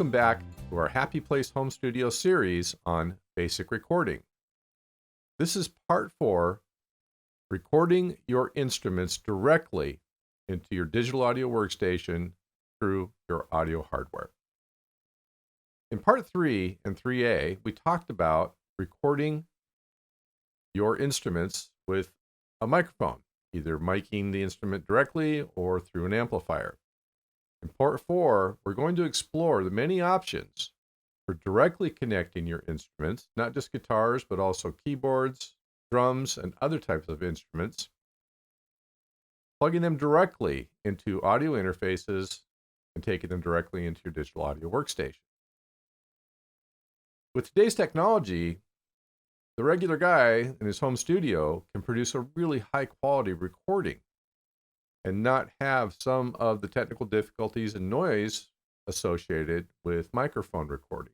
Welcome back to our Happy Place Home Studio series on basic recording. This is part 4, recording your instruments directly into your digital audio workstation through your audio hardware. In part 3 and 3A, we talked about recording your instruments with a microphone, either miking the instrument directly or through an amplifier. In part 4, we're going to explore the many options for directly connecting your instruments, not just guitars, but also keyboards, drums, and other types of instruments, plugging them directly into audio interfaces and taking them directly into your digital audio workstation. With today's technology, the regular guy in his home studio can produce a really high quality recording and not have some of the technical difficulties and noise associated with microphone recording.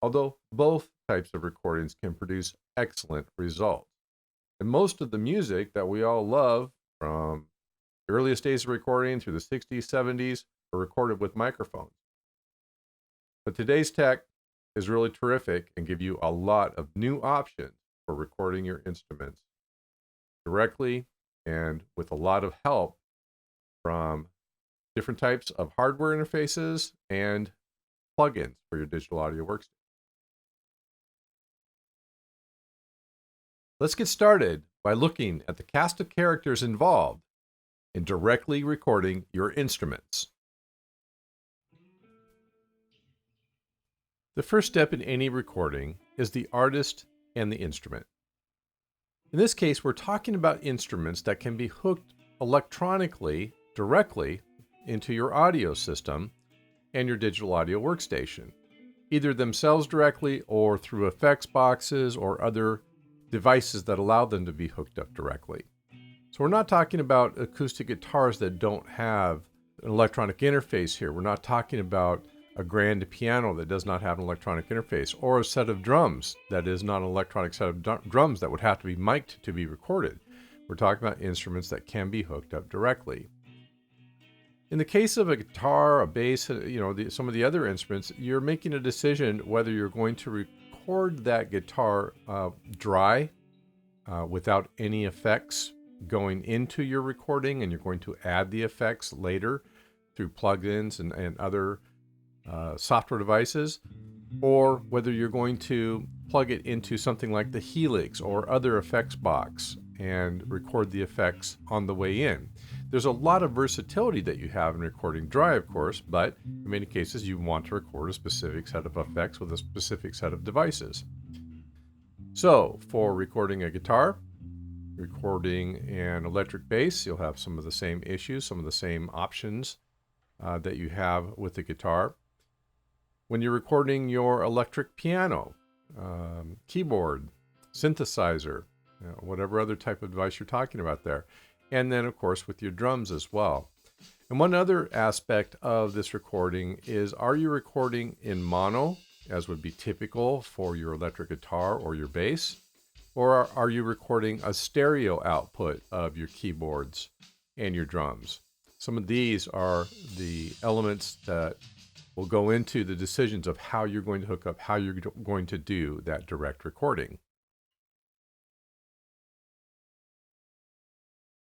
Although both types of recordings can produce excellent results. And most of the music that we all love, from the earliest days of recording through the 60s, 70s, are recorded with microphones. But today's tech is really terrific and give you a lot of new options for recording your instruments directly and with a lot of help from different types of hardware interfaces and plugins for your digital audio workstation. Let's get started by looking at the cast of characters involved in directly recording your instruments. The first step in any recording is the artist and the instrument. In this case, we're talking about instruments that can be hooked electronically directly into your audio system and your digital audio workstation, either themselves directly or through effects boxes or other devices that allow them to be hooked up directly. So we're not talking about acoustic guitars that don't have an electronic interface here. We're not talking about a grand piano that does not have an electronic interface, or a set of drums that is not an electronic set of drums that would have to be mic'd to be recorded. We're talking about instruments that can be hooked up directly. In the case of a guitar, a bass, some of the other instruments, you're making a decision whether you're going to record that guitar dry, without any effects going into your recording, and you're going to add the effects later through plugins and other software devices, or whether you're going to plug it into something like the Helix or other effects box and record the effects on the way in. There's a lot of versatility that you have in recording dry, of course, but in many cases you want to record a specific set of effects with a specific set of devices. So for recording a guitar, recording an electric bass, you'll have some of the same issues, some of the same options that you have with the guitar. When you're recording your electric piano, keyboard, synthesizer, whatever other type of device you're talking about there. And then, of course, with your drums as well. And one other aspect of this recording is, are you recording in mono, as would be typical for your electric guitar or your bass? Or are you recording a stereo output of your keyboards and your drums? Some of these are the elements that will go into the decisions of how you're going to hook up, how you're going to do that direct recording.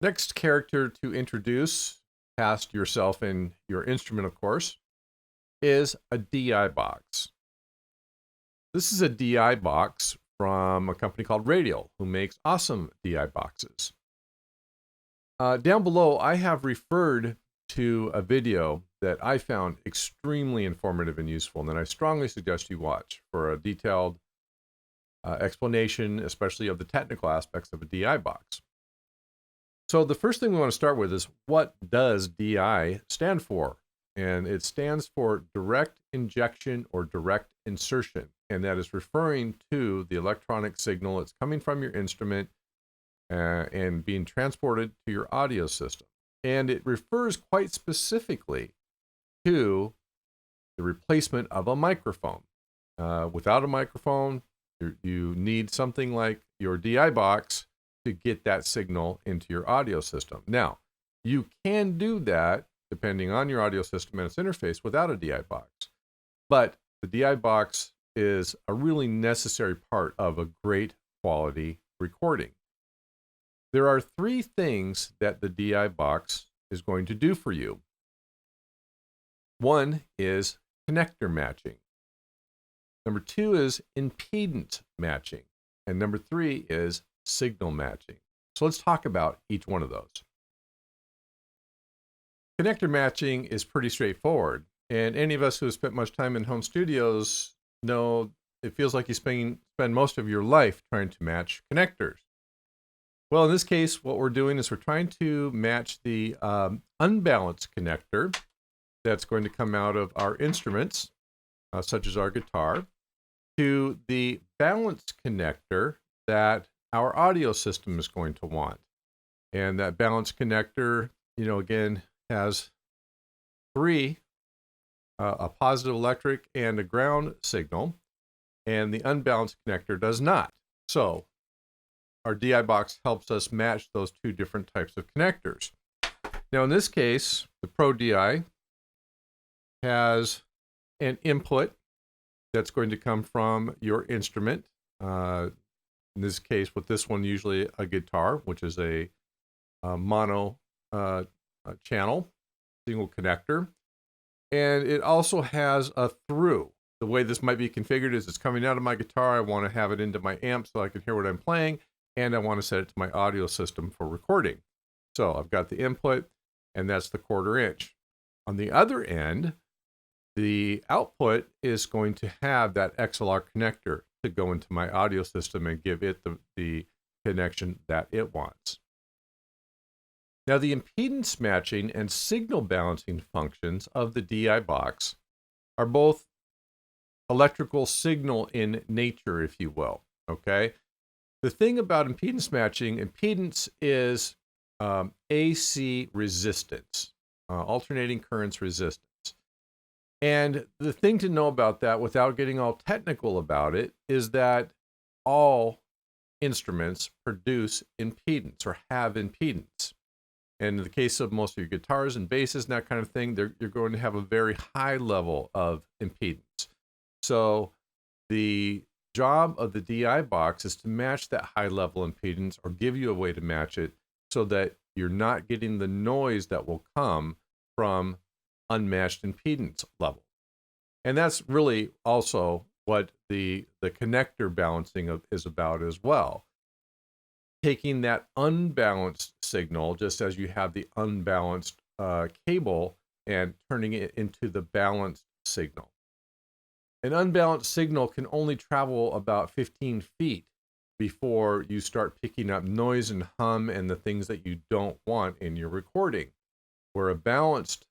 Next character to introduce, past yourself and your instrument, of course, is a DI box. This is a DI box from a company called Radial, who makes awesome DI boxes. Down below, I have referred to a video that I found extremely informative and useful, and that I strongly suggest you watch for a detailed explanation, especially of the technical aspects of a DI box. So the first thing we want to start with is, what does DI stand for? And it stands for direct injection or direct insertion. And that is referring to the electronic signal that's coming from your instrument and being transported to your audio system. And it refers quite specifically to the replacement of a microphone. Without a microphone, you need something like your DI box to get that signal into your audio system. Now, you can do that depending on your audio system and its interface without a DI box. But the DI box is a really necessary part of a great quality recording. There are three things that the DI box is going to do for you. One is connector matching. Number two is impedance matching. And number three is signal matching. So let's talk about each one of those. Connector matching is pretty straightforward. And any of us who have spent much time in home studios know it feels like you spend most of your life trying to match connectors. Well, in this case, what we're doing is we're trying to match the unbalanced connector that's going to come out of our instruments, such as our guitar, to the balanced connector that our audio system is going to want. And that balanced connector, again, has three, a positive electric and a ground signal, and the unbalanced connector does not. So our DI box helps us match those two different types of connectors. Now, in this case, the Pro DI has an input that's going to come from your instrument. In this case, with this one, usually a guitar, which is a mono channel, single connector. And it also has a through. The way this might be configured is it's coming out of my guitar. I want to have it into my amp so I can hear what I'm playing, and I want to set it to my audio system for recording. So I've got the input, and that's the 1/4 inch. On the other end, the output is going to have that XLR connector to go into my audio system and give it the connection that it wants. Now, the impedance matching and signal balancing functions of the DI box are both electrical signal in nature, if you will, okay? The thing about impedance matching, impedance is AC resistance, alternating currents resistance. And the thing to know about that, without getting all technical about it, is that all instruments produce impedance or have impedance. And in the case of most of your guitars and basses and that kind of thing, you're going to have a very high level of impedance. So the job of the DI box is to match that high level impedance, or give you a way to match it so that you're not getting the noise that will come from unmatched impedance level. And that's really also what the connector balancing is about as well. Taking that unbalanced signal, just as you have the unbalanced cable, and turning it into the balanced signal. An unbalanced signal can only travel about 15 feet before you start picking up noise and hum and the things that you don't want in your recording, where a balanced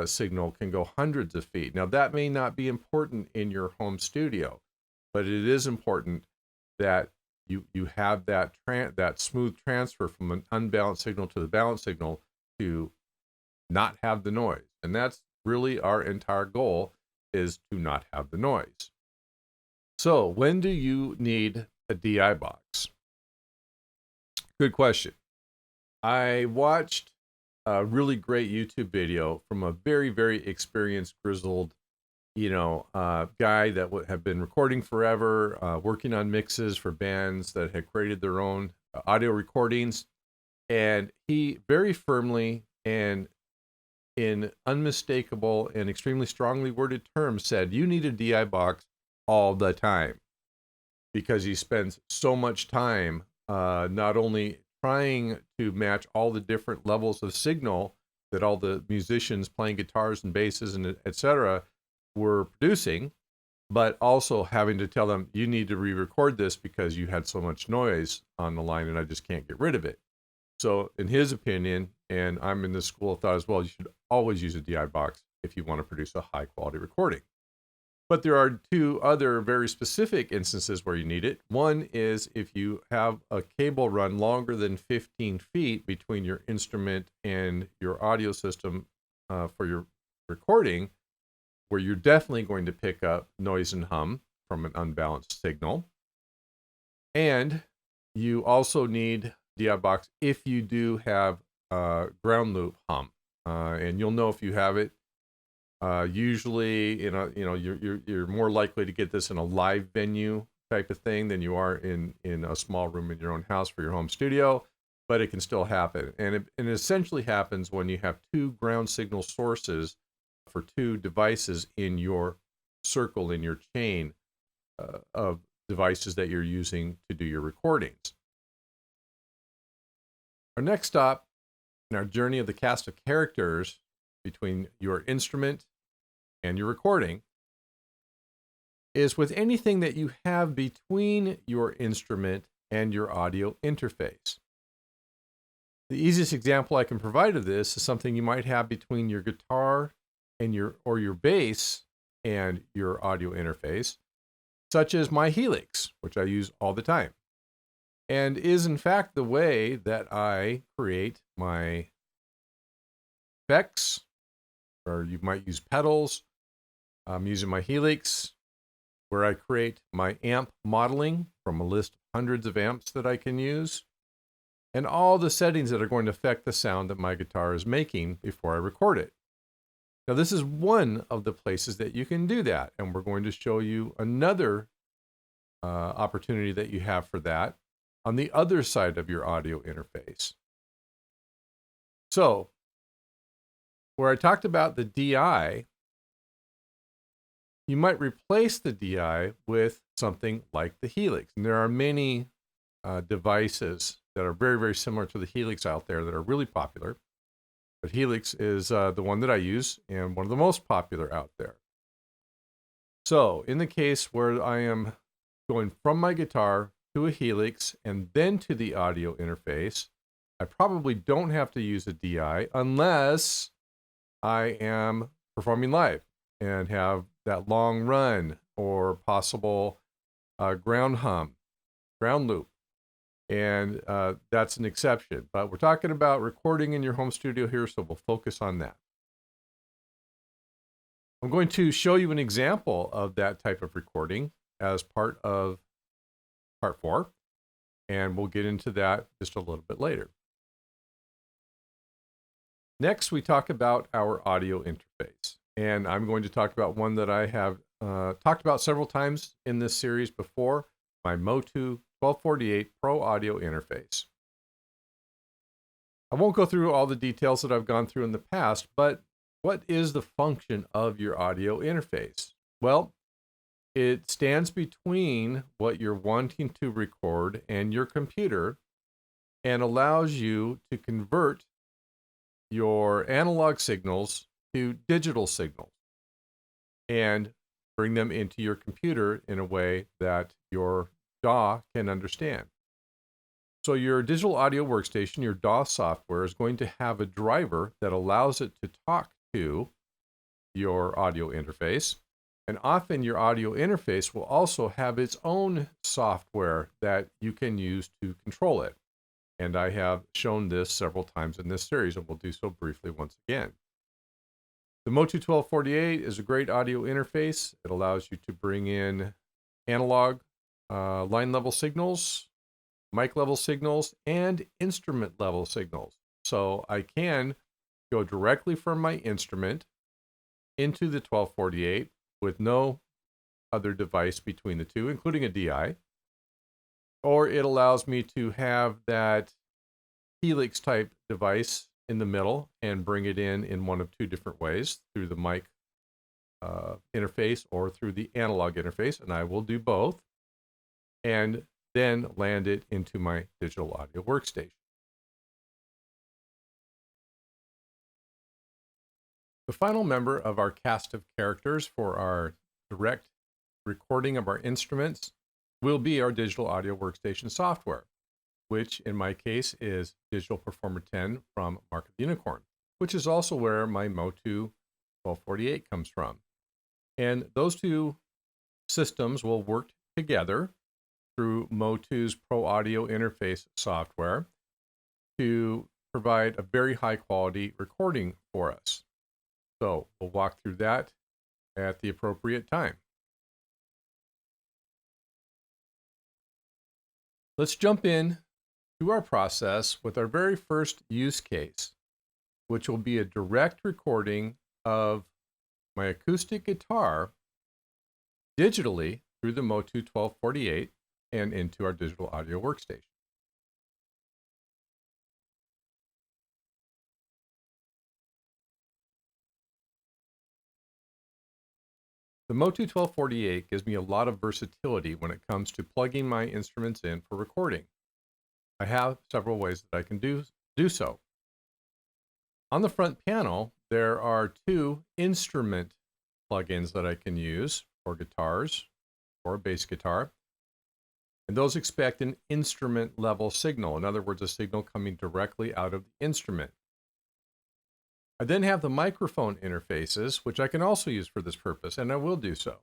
signal can go hundreds of feet. Now, that may not be important in your home studio, but it is important that you have that smooth transfer from an unbalanced signal to the balanced signal to not have the noise. And that's really our entire goal, is to not have the noise. So when do you need a DI box? Good question. I watched a really great YouTube video from a very, very experienced, grizzled, guy that have been recording forever, working on mixes for bands that had created their own audio recordings. And he very firmly and in unmistakable and extremely strongly worded terms said, you need a DI box all the time, because he spends so much time not only trying to match all the different levels of signal that all the musicians playing guitars and basses and etc. were producing, but also having to tell them, you need to re-record this because you had so much noise on the line and I just can't get rid of it. So in his opinion, and I'm in this school of thought as well, you should always use a DI box if you want to produce a high quality recording. But there are two other very specific instances where you need it. One is if you have a cable run longer than 15 feet between your instrument and your audio system for your recording, where you're definitely going to pick up noise and hum from an unbalanced signal. And you also need DI box if you do have ground loop hum. And you'll know if you have it Usually, you're more likely to get this in a live venue type of thing than you are in a small room in your own house for your home studio, but it can still happen. And it essentially happens when you have two ground signal sources for two devices in your circle, in your chain of devices that you're using to do your recordings. Our next stop in our journey of the cast of characters between your instrument and your recording is with anything that you have between your instrument and your audio interface. The easiest example I can provide of this is something you might have between your guitar and your bass and your audio interface, such as my Helix, which I use all the time, and is in fact the way that I create my effects, or you might use pedals. I'm using my Helix, where I create my amp modeling from a list of hundreds of amps that I can use, and all the settings that are going to affect the sound that my guitar is making before I record it. Now, this is one of the places that you can do that, and we're going to show you another opportunity that you have for that on the other side of your audio interface. So, where I talked about the DI, you might replace the DI with something like the Helix. And there are many devices that are very, very similar to the Helix out there that are really popular. But Helix is the one that I use and one of the most popular out there. So in the case where I am going from my guitar to a Helix and then to the audio interface, I probably don't have to use a DI unless I am performing live and have that long run or possible ground loop. And that's an exception. But we're talking about recording in your home studio here, so we'll focus on that. I'm going to show you an example of that type of recording as part of part 4, and we'll get into that just a little bit later. Next, we talk about our audio interface, and I'm going to talk about one that I have talked about several times in this series before, my Motu 1248 Pro Audio Interface. I won't go through all the details that I've gone through in the past, but what is the function of your audio interface? Well, it stands between what you're wanting to record and your computer and allows you to convert your analog signals to digital signals and bring them into your computer in a way that your DAW can understand. So your digital audio workstation, your DAW software, is going to have a driver that allows it to talk to your audio interface. And often your audio interface will also have its own software that you can use to control it. And I have shown this several times in this series, and we'll do so briefly once again. The Motu 1248 is a great audio interface. It allows you to bring in analog line level signals, mic level signals, and instrument level signals. So I can go directly from my instrument into the 1248 with no other device between the two, including a DI. Or it allows me to have that Helix type device in the middle and bring it in one of two different ways, through the mic interface or through the analog interface, and I will do both, and then land it into my digital audio workstation. The final member of our cast of characters for our direct recording of our instruments will be our digital audio workstation software, which in my case is Digital Performer 10 from Mark of the Unicorn, which is also where my Motu 1248 comes from. And those two systems will work together through Motu's Pro Audio Interface software to provide a very high quality recording for us. So we'll walk through that at the appropriate time. Let's jump in to our process with our very first use case, which will be a direct recording of my acoustic guitar digitally through the Motu 1248 and into our digital audio workstation. The Motu 1248 gives me a lot of versatility when it comes to plugging my instruments in for recording. I have several ways that I can do so. On the front panel, there are two instrument plugins that I can use for guitars or a bass guitar. And those expect an instrument level signal. In other words, a signal coming directly out of the instrument. I then have the microphone interfaces, which I can also use for this purpose, and I will do so.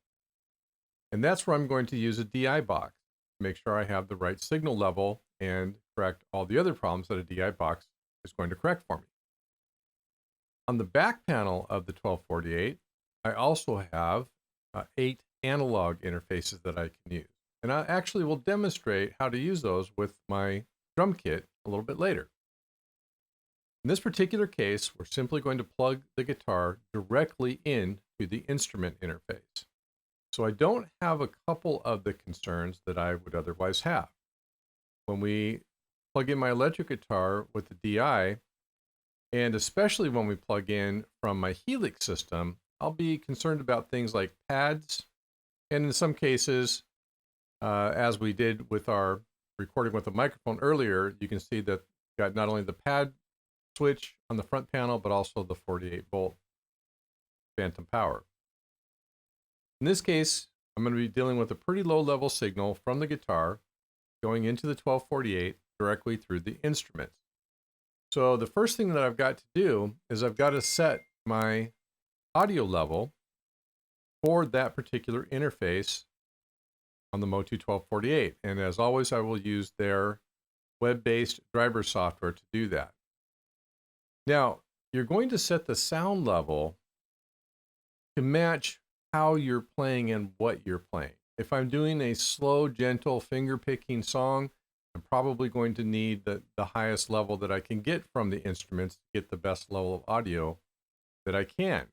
And that's where I'm going to use a DI box to make sure I have the right signal level and correct all the other problems that a DI box is going to correct for me. On the back panel of the 1248, I also have 8 analog interfaces that I can use. And I actually will demonstrate how to use those with my drum kit a little bit later. In this particular case, we're simply going to plug the guitar directly into the instrument interface. So I don't have a couple of the concerns that I would otherwise have. When we plug in my electric guitar with the DI, and especially when we plug in from my Helix system, I'll be concerned about things like pads, and in some cases, as we did with our recording with the microphone earlier, you can see that we've got not only the pad switch on the front panel, but also the 48-volt phantom power. In this case, I'm going to be dealing with a pretty low-level signal from the guitar going into the 1248 directly through the instrument. So the first thing that I've got to do is I've got to set my audio level for that particular interface on the Motu 1248. And as always, I will use their web-based driver software to do that. Now, you're going to set the sound level to match how you're playing and what you're playing. If I'm doing a slow, gentle, finger-picking song, I'm probably going to need the highest level that I can get from the instruments to get the best level of audio that I can.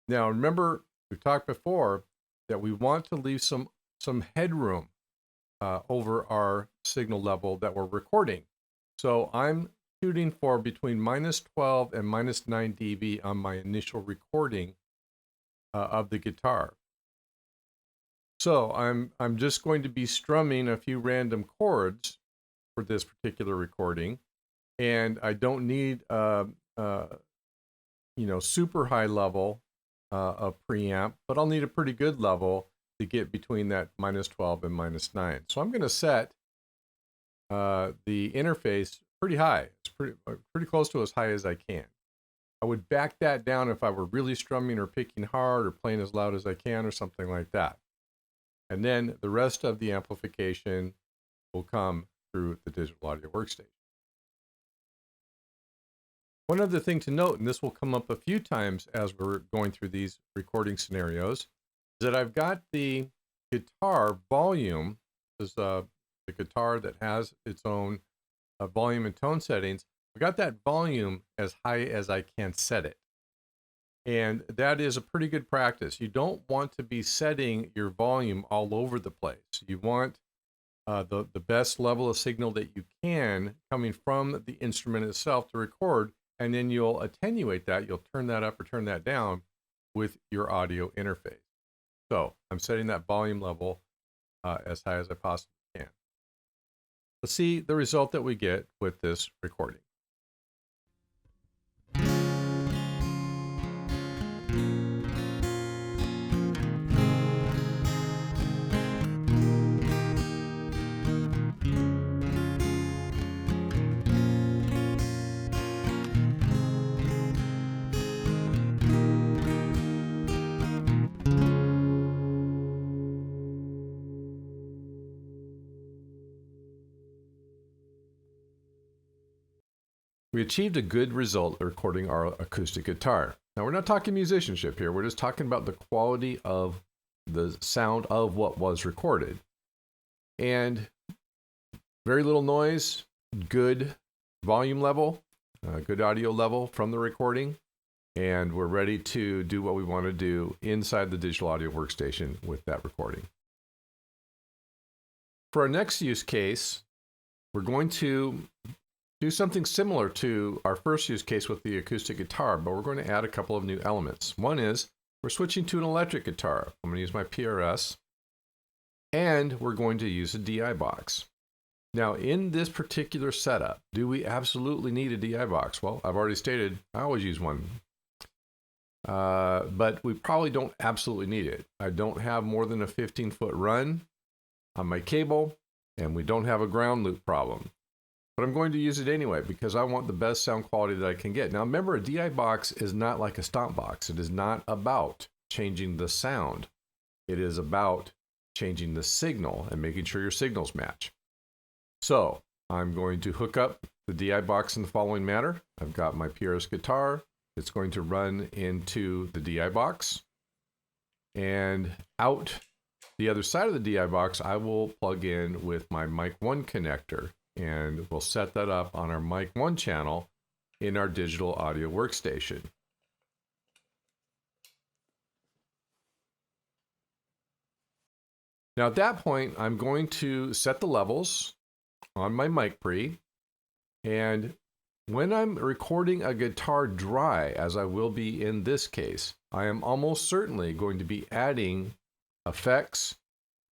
Now, remember, we've talked before that we want to leave some headroom over our signal level that we're recording. So I'm shooting for between -12 and -9 dB on my initial recording of the guitar. So I'm just going to be strumming a few random chords for this particular recording, and I don't need super high level of preamp, but I'll need a pretty good level to get between that -12 and -9. So I'm going to set the interface pretty high. It's pretty close to as high as I can. I would back that down if I were really strumming or picking hard or playing as loud as I can or something like that. And then the rest of the amplification will come through the digital audio workstation. One other thing to note, and this will come up a few times as we're going through these recording scenarios, is that I've got the guitar volume. This is the guitar that has its own volume and tone settings. I got that volume as high as I can set it. And that is a pretty good practice. You don't want to be setting your volume all over the place. You want the best level of signal that you can coming from the instrument itself to record, and then you'll attenuate that. You'll turn that up or turn that down with your audio interface. So I'm setting that volume level as high as I possibly can. Let's see the result that we get with this recording. We achieved a good result recording our acoustic guitar. Now, we're not talking musicianship here. We're just talking about the quality of the sound of what was recorded. And very little noise, good volume level, good audio level from the recording. and we're ready to do what we want to do inside the digital audio workstation with that recording. For our next use case, we're going to do something similar to our first use case with the acoustic guitar, but we're going to add a couple of new elements. One is we're switching to an electric guitar. I'm going to use my PRS, and we're going to use a DI box. Now, in this particular setup, do we absolutely need a DI box? Well, I've already stated I always use one, but we probably don't absolutely need it. I don't have more than a 15-foot run on my cable, and we don't have a ground loop problem. But I'm going to use it anyway because I want the best sound quality that I can get. Now, remember, a DI box is not like a stomp box. It is not about changing the sound. It is about changing the signal and making sure your signals match. So I'm going to hook up the DI box in the following manner. I've got my PRS guitar. It's going to run into the DI box. And out the other side of the DI box, I will plug in with my mic 1 connector. And we'll set that up on our mic 1 channel in our digital audio workstation. Now at that point, I'm going to set the levels on my mic pre, and when I'm recording a guitar dry, as I will be in this case, I am almost certainly going to be adding effects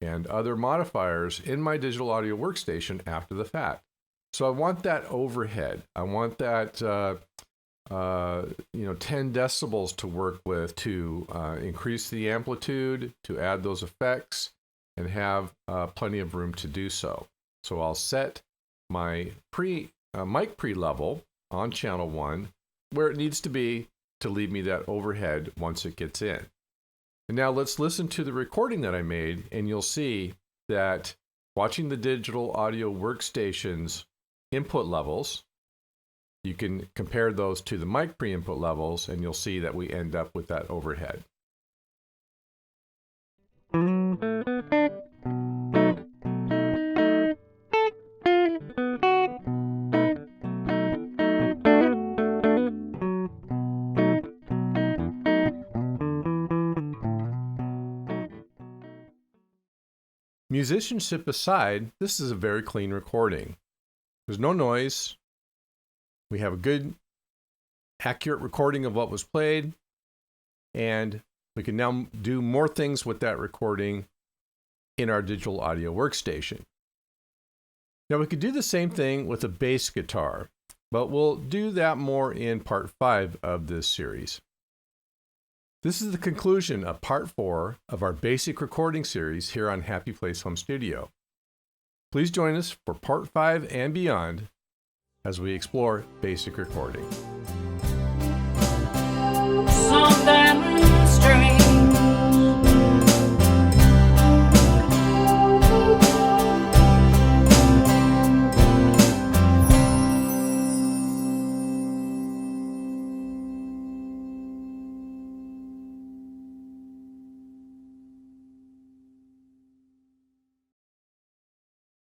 and other modifiers in my digital audio workstation after the fact. So I want that overhead. I want that 10 decibels to work with to increase the amplitude, to add those effects, and have plenty of room to do so. So I'll set my mic pre level on channel 1 where it needs to be to leave me that overhead once it gets in. And now let's listen to the recording that I made, and you'll see that watching the digital audio workstation's input levels, you can compare those to the mic pre input levels, and you'll see that we end up with that overhead. Musicianship aside, this is a very clean recording. There's no noise. We have a good, accurate recording of what was played, and we can now do more things with that recording in our digital audio workstation. Now we could do the same thing with a bass guitar, but we'll do that more in part 5 of this series. This is the conclusion of part 4 of our basic recording series here on Happy Place Home Studio. Please join us for part 5 and beyond as we explore basic recording. Something strange.